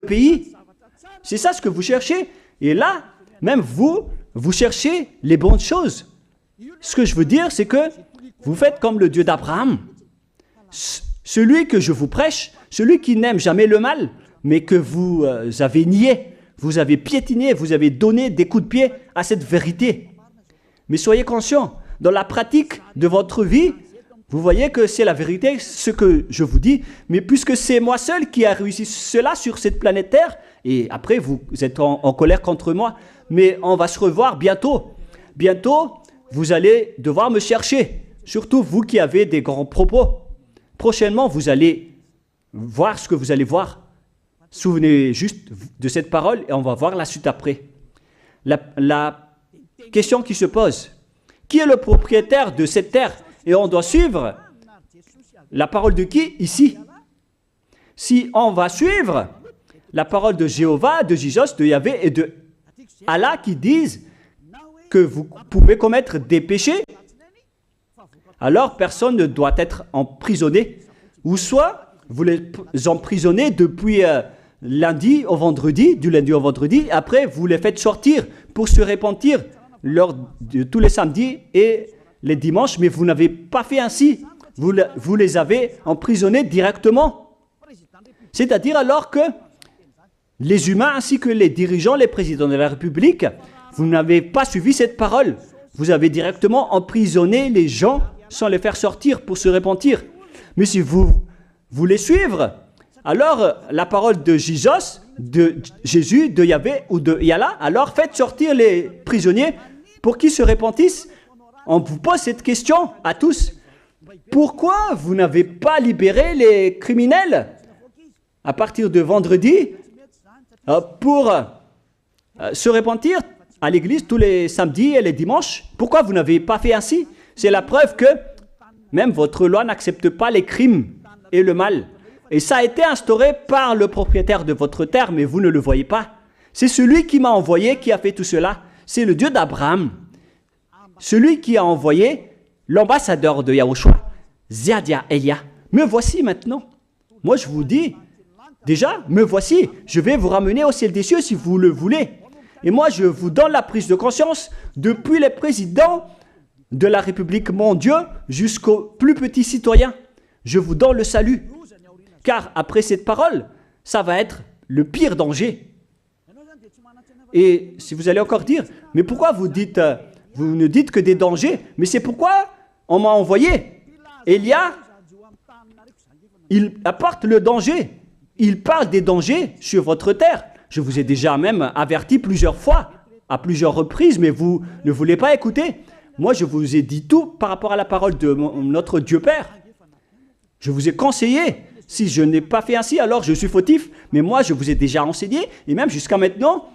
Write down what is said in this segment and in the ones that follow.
pays. C'est ça ce que vous cherchez. Et là, même vous cherchez les bonnes choses. Ce que je veux dire, c'est que vous faites comme le Dieu d'Abraham. Celui que je vous prêche, celui qui n'aime jamais le mal, mais que vous avez nié, vous avez piétiné, vous avez donné des coups de pied à cette vérité. Mais soyez conscients, dans la pratique de votre vie, vous voyez que c'est la vérité, ce que je vous dis, mais puisque c'est moi seul qui a réussi cela sur cette planète Terre, et après vous êtes en colère contre moi, mais on va se revoir bientôt. Bientôt, vous allez devoir me chercher, surtout vous qui avez des grands propos. Prochainement, vous allez voir ce que vous allez voir. Souvenez juste de cette parole et on va voir la suite après. La question qui se pose, qui est le propriétaire de cette terre? Et on doit suivre la parole de qui ici? Si on va suivre la parole de Jéhovah, de Jésus, de Yahvé et de Allah qui disent que vous pouvez commettre des péchés, alors personne ne doit être emprisonné. Ou soit vous les emprisonnez depuis lundi au vendredi, du lundi au vendredi, après vous les faites sortir pour se repentir lors de tous les samedis et les dimanches, mais vous n'avez pas fait ainsi. Vous les avez emprisonnés directement. C'est-à-dire alors que les humains ainsi que les dirigeants, les présidents de la République, vous n'avez pas suivi cette parole. Vous avez directement emprisonné les gens sans les faire sortir pour se repentir. Mais si vous voulez suivre, alors la parole de Jésus, de Yahvé ou de Yallah, alors faites sortir les prisonniers pour qu'ils se repentissent. On vous pose cette question à tous. Pourquoi vous n'avez pas libéré les criminels à partir de vendredi pour se repentir à l'église tous les samedis et les dimanches? Pourquoi vous n'avez pas fait ainsi? C'est la preuve que même votre loi n'accepte pas les crimes et le mal. Et ça a été instauré par le propriétaire de votre terre, mais vous ne le voyez pas. C'est celui qui m'a envoyé qui a fait tout cela. C'est le Dieu d'Abraham. Celui qui a envoyé l'ambassadeur de Yahushua, Ziadia Elia. Me voici maintenant. Moi je vous dis, déjà, me voici. Je vais vous ramener au ciel des cieux si vous le voulez. Et moi je vous donne la prise de conscience depuis les présidents de la République, mon Dieu, jusqu'aux plus petits citoyens. Je vous donne le salut. Car après cette parole, ça va être le pire danger. Et si vous allez encore dire, mais pourquoi vous ne dites que des dangers? Mais c'est pourquoi on m'a envoyé. Élia, il apporte le danger. Il parle des dangers sur votre terre. Je vous ai déjà même averti plusieurs fois, à plusieurs reprises, mais vous ne voulez pas écouter. Moi, je vous ai dit tout par rapport à la parole de notre Dieu Père. Je vous ai conseillé. Si je n'ai pas fait ainsi, alors je suis fautif. Mais moi, je vous ai déjà enseigné. Et même jusqu'à maintenant,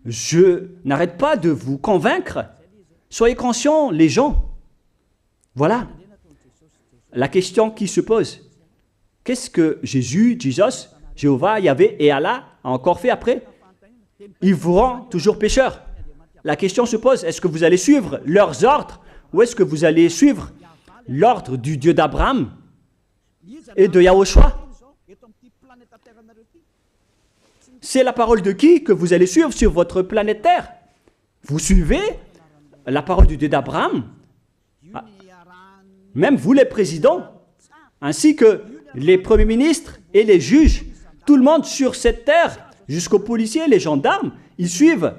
je n'arrête pas de vous convaincre. Soyez conscients, les gens. Voilà la question qui se pose. Qu'est-ce que Jésus, Jéhovah, Yahvé et Allah a encore fait après? Il vous rend toujours pécheur. La question se pose, est-ce que vous allez suivre leurs ordres ou est-ce que vous allez suivre l'ordre du Dieu d'Abraham et de Yahushua? C'est la parole de qui que vous allez suivre sur votre planète Terre? Vous suivez la parole du Dieu d'Abraham? Même vous les présidents, ainsi que les premiers ministres et les juges, tout le monde sur cette terre, jusqu'aux policiers, les gendarmes, ils suivent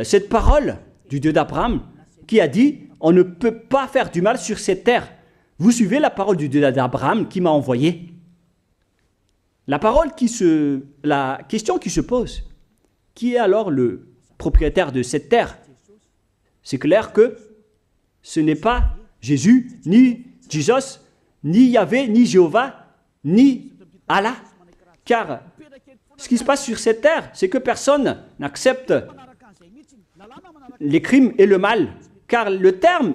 cette parole du Dieu d'Abraham qui a dit, on ne peut pas faire du mal sur cette terre. Vous suivez la parole du Dieu d'Abraham qui m'a envoyé. La question qui se pose, qui est alors le propriétaire de cette terre? C'est clair que ce n'est pas Jésus, ni Jesus, ni Yahvé, ni Jéhovah, ni Allah. Car ce qui se passe sur cette terre, c'est que personne n'accepte les crimes et le mal. Car le terme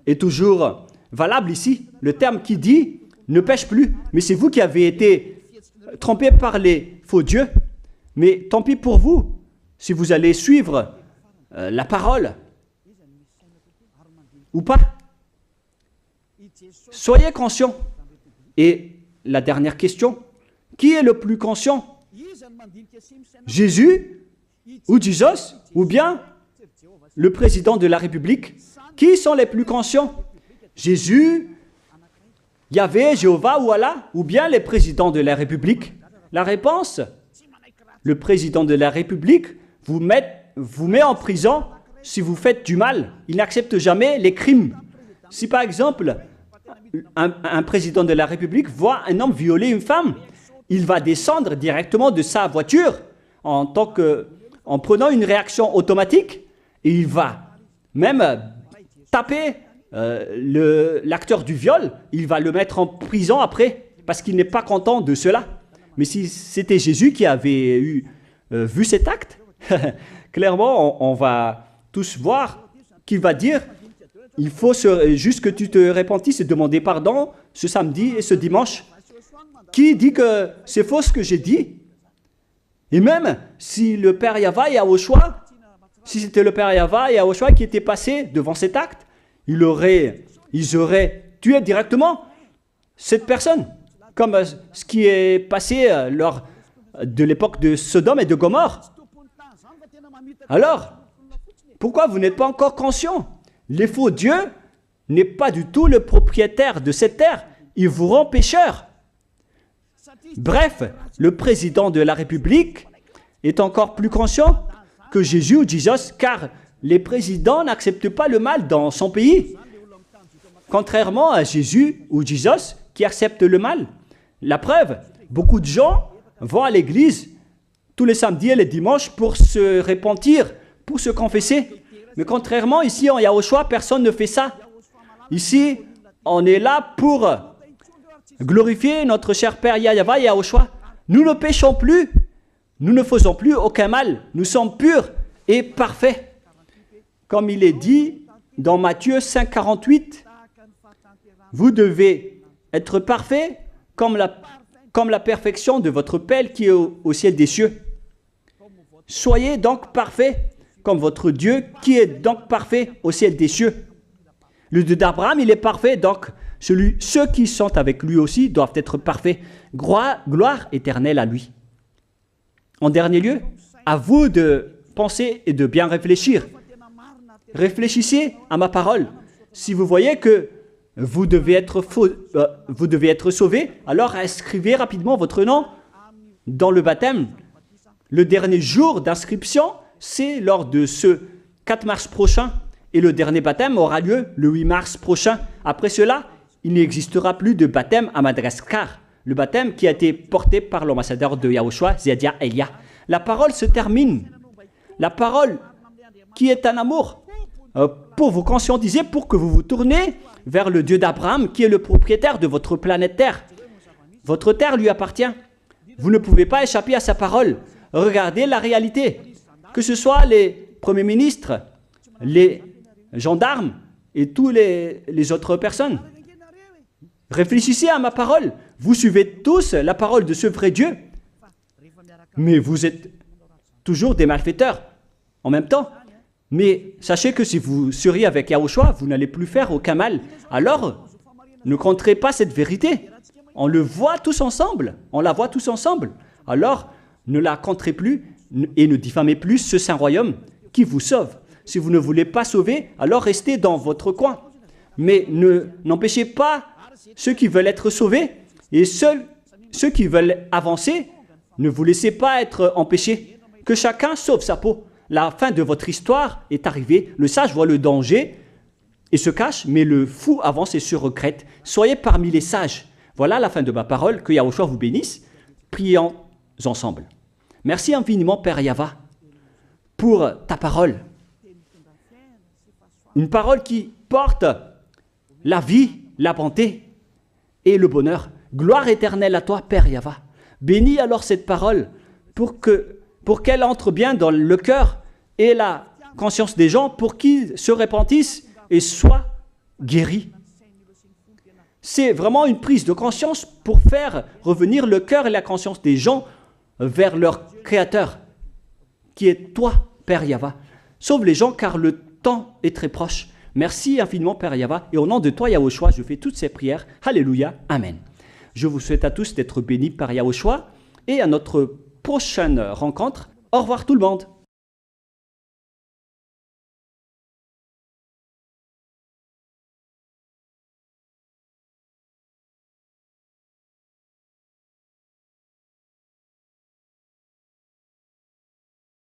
est toujours valable ici. Le terme qui dit « ne pêche plus ». Mais c'est vous qui avez été trompés par les faux dieux. Mais tant pis pour vous, si vous allez suivre la parole ou pas. Soyez conscients. Et la dernière question, qui est le plus conscient Jésus ou Jesus ou bien le président de la République? Qui sont les plus conscients? Jésus, Yahvé, Jéhovah ou Allah, ou bien les présidents de la République? La réponse, le président de la République vous met en prison si vous faites du mal. Il n'accepte jamais les crimes. Si par exemple, un président de la République voit un homme violer une femme, il va descendre directement de sa voiture en prenant une réaction automatique et il va même taper l'acteur du viol, il va le mettre en prison après parce qu'il n'est pas content de cela. Mais si c'était Jésus qui avait vu cet acte, clairement on va tous voir qu'il va dire il faut juste que tu te repentisses et demander pardon ce samedi et ce dimanche. Qui dit que c'est faux ce que j'ai dit? Et même si le Père Yahva et Yahushua, si c'était le Père Yahva et Yahushua qui étaient passés devant cet acte, ils auraient tué directement cette personne, comme ce qui est passé lors de l'époque de Sodome et de Gomorrhe. Alors, pourquoi vous n'êtes pas encore conscient? Le faux Dieu n'est pas du tout le propriétaire de cette terre, il vous rend pécheur. Bref, le président de la République est encore plus conscient que Jésus ou Jesus, car les présidents n'acceptent pas le mal dans son pays. Contrairement à Jésus ou Jesus qui acceptent le mal. La preuve, beaucoup de gens vont à l'église tous les samedis et les dimanches pour se repentir, pour se confesser. Mais contrairement, ici en Yahushua, personne ne fait ça. Ici, on est là pour glorifier notre cher Père Yahva et Yahushua. Nous ne péchons plus, nous ne faisons plus aucun mal, nous sommes purs et parfaits. Comme il est dit dans Matthieu 5, 48, vous devez être parfaits comme la perfection de votre Père qui est au ciel des cieux. Soyez donc parfaits comme votre Dieu qui est donc parfait au ciel des cieux. Le Dieu d'Abraham, il est parfait, donc ceux qui sont avec lui aussi doivent être parfaits. Gloire éternelle à lui. En dernier lieu, à vous de penser et de bien réfléchir. Réfléchissez à ma parole. Si vous voyez que vous devez être sauvé, alors inscrivez rapidement votre nom dans le baptême. Le dernier jour d'inscription, c'est lors de ce 4 mars prochain. Et le dernier baptême aura lieu le 8 mars prochain. Après cela, il n'existera plus de baptême à Madagascar. Le baptême qui a été porté par l'ambassadeur de Yahushua, Ziadia Elia. La parole se termine. La parole qui est un amour pour vous conscientiser, pour que vous vous tournez vers le Dieu d'Abraham qui est le propriétaire de votre planète Terre. Votre terre lui appartient. Vous ne pouvez pas échapper à sa parole. Regardez la réalité. Que ce soit les premiers ministres, les gendarmes et toutes les autres personnes. Réfléchissez à ma parole. Vous suivez tous la parole de ce vrai Dieu. Mais vous êtes toujours des malfaiteurs en même temps. Mais sachez que si vous seriez avec Yahushua, vous n'allez plus faire aucun mal. Alors, ne contrez pas cette vérité. On le voit tous ensemble. On la voit tous ensemble. Alors, ne la contrez plus et ne diffamez plus ce saint royaume qui vous sauve. Si vous ne voulez pas sauver, alors restez dans votre coin. Mais n'empêchez pas ceux qui veulent être sauvés et ceux qui veulent avancer, ne vous laissez pas être empêchés. Que chacun sauve sa peau. La fin de votre histoire est arrivée. Le sage voit le danger et se cache, mais le fou avance et se regrette. Soyez parmi les sages. Voilà la fin de ma parole. Que Yahushua vous bénisse. Prions ensemble. Merci infiniment, Père Yahva, pour ta parole. Une parole qui porte la vie, la bonté et le bonheur. Gloire éternelle à toi, Père Yahva. Bénis alors cette parole pour qu'elle entre bien dans le cœur et la conscience des gens pour qu'ils se repentissent et soient guéris. C'est vraiment une prise de conscience pour faire revenir le cœur et la conscience des gens vers leur Créateur, qui est toi, Père Yahva. Sauve les gens car le temps est très proche. Merci infiniment, Père Yahva. Et au nom de toi, Yahushua, je fais toutes ces prières. Alléluia. Amen. Je vous souhaite à tous d'être bénis par Yahushua et à notre prochaine rencontre. Au revoir tout le monde.